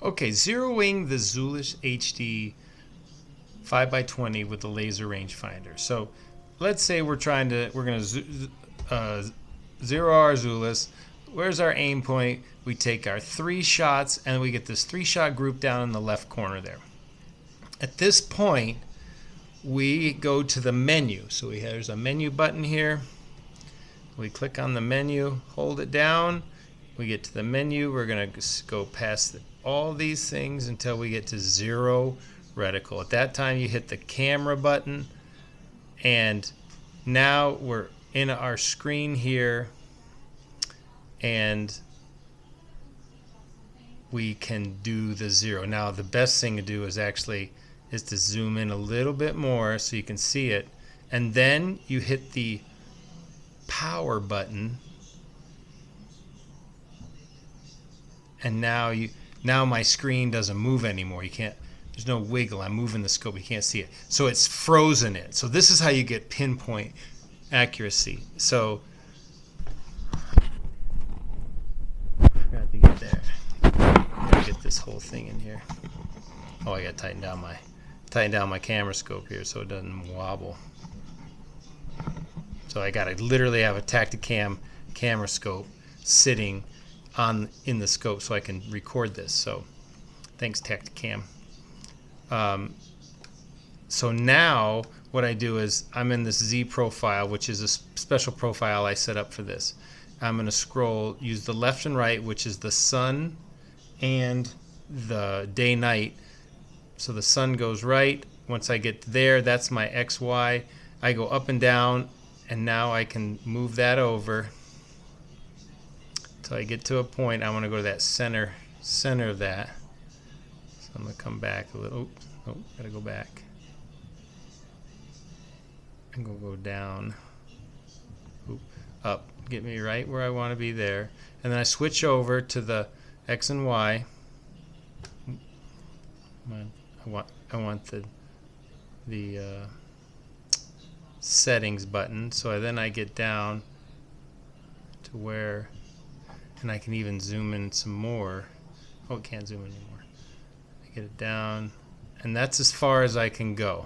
Okay, zeroing the Zulus HD 5x20 with the laser rangefinder. So let's say we're going to zero our Zulus. Where's our aim point? We take our 3 shots and we get this 3-shot group down in the left corner there. At this point, we go to the menu. So there's a menu button here. We click on the menu, hold it down. We get to the menu. We're going to go past all these things until we get to 0 reticle. At that time, you hit the camera button, and now we're in our screen here, and we can do the 0. Now, the best thing to do is to zoom in a little bit more so you can see it, and then you hit the power button, and now my screen doesn't move anymore. There's no wiggle. I'm moving the scope. You can't see it. So it's frozen it. So this is how you get pinpoint accuracy. So forgot to get there. Gotta get this whole thing in here. Oh, I gotta tighten down my camera scope here so it doesn't wobble. So I gotta literally have a Tactacam camera scope sitting in the scope so I can record this. So thanks, Tactacam. So now what I do is I'm in this Z profile, which is a special profile I set up for this. I'm going to use the left and right, which is the sun and the day-night. So the sun goes right. Once I get there, that's my XY. I go up and down, and now I can move that over until I get to a point. I want to go to that center of that. So I'm going to come back a little. Oh, gotta go back. I'm going to go down. Oop, up. Get me right where I want to be there. And then I switch over to the X and Y. I want the settings button. So then I get down to where, and I can even zoom in some more. Oh, it can't zoom in anymore. I get it down, and that's as far as I can go.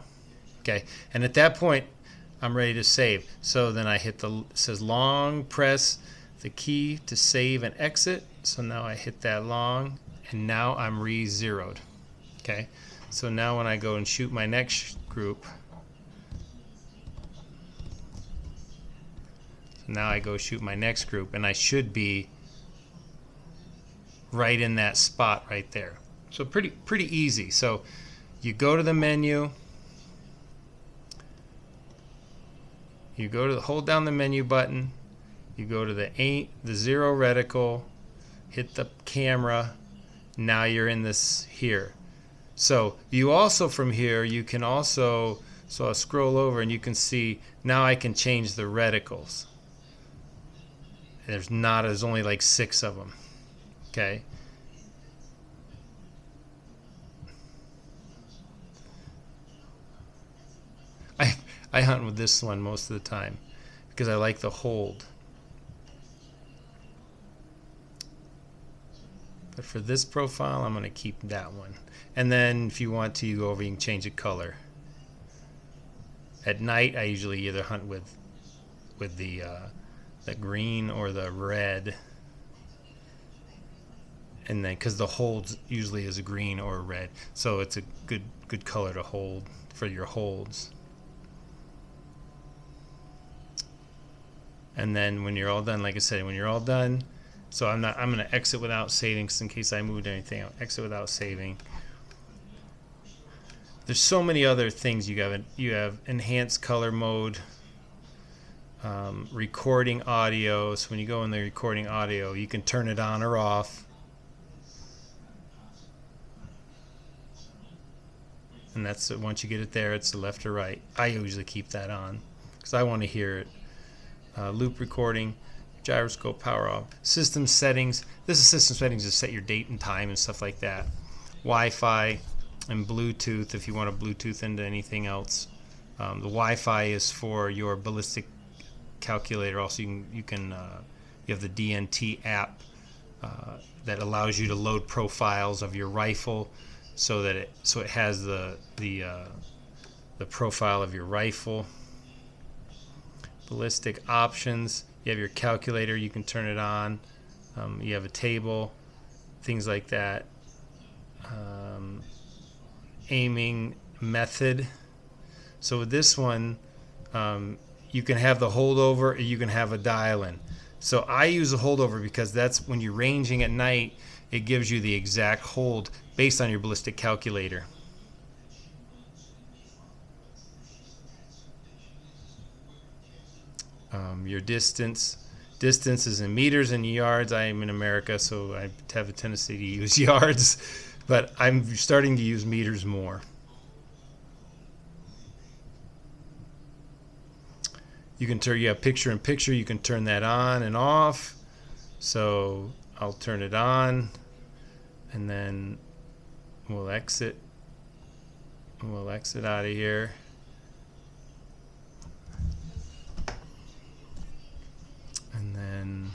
Okay, and at that point, I'm ready to save. So then I hit it says long press the key to save and exit. So now I hit that long, and now I'm re-zeroed. Okay, so now when I go and shoot my next group, so now I go shoot my next group, and I should be right in that spot right there. So pretty easy. So you go to the menu, hold down the menu button, you go to the 0 reticle, hit the camera. Now you're in this here. So you also from here you can also, so I'll scroll over and you can see now I can change the reticles. There's only like 6 of them. Okay. I hunt with this one most of the time because I like the hold. But for this profile, I'm going to keep that one. And then if you want to, you go over, you can change the color. At night, I usually either hunt with the green or the red. And then, because the hold usually is a green or a red, so it's a good color to hold for your holds. And then when you're all done, like I said, when you're all done, so I'm going to exit without saving, just in case I moved anything. I'll exit without saving. There's so many other things you have enhanced color mode, recording audio. So when you go in the recording audio, you can turn it on or off. And that's once you get it there, it's the left or right. I usually keep that on because I want to hear it. Loop recording, gyroscope power off, system settings. This is system settings to set your date and time and stuff like that. Wi-Fi and Bluetooth if you want to Bluetooth into anything else. The Wi-Fi is for your ballistic calculator. Also, you have the DNT app that allows you to load profiles of your rifle, so that it has the profile of your rifle. Ballistic options. You have your calculator. You can turn it on. You have a table, things like that. Aiming method. So with this one, you can have the holdover, or you can have a dial-in. So I use a holdover because that's when you're ranging at night, it gives you the exact hold based on your ballistic calculator. Your distance is in meters and yards. I am in America, so I have a tendency to use yards, but I'm starting to use meters more. You can turn, you have picture in picture, you can turn that on and off. So I'll turn it on, and then we'll exit out of here. And then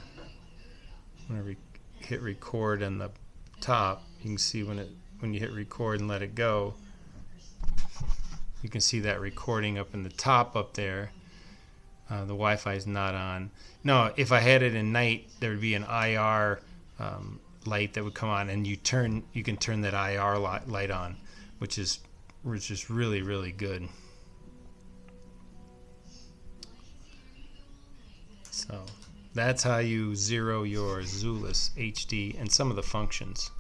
when I hit record on the top, you can see when you hit record and let it go, you can see that recording up in the top up there. The Wi-Fi is not on. No, if I had it in night, there would be an IR light that would come on, and you can turn that IR light on, which is really, really good. So that's how you zero your Zulus HD and some of the functions.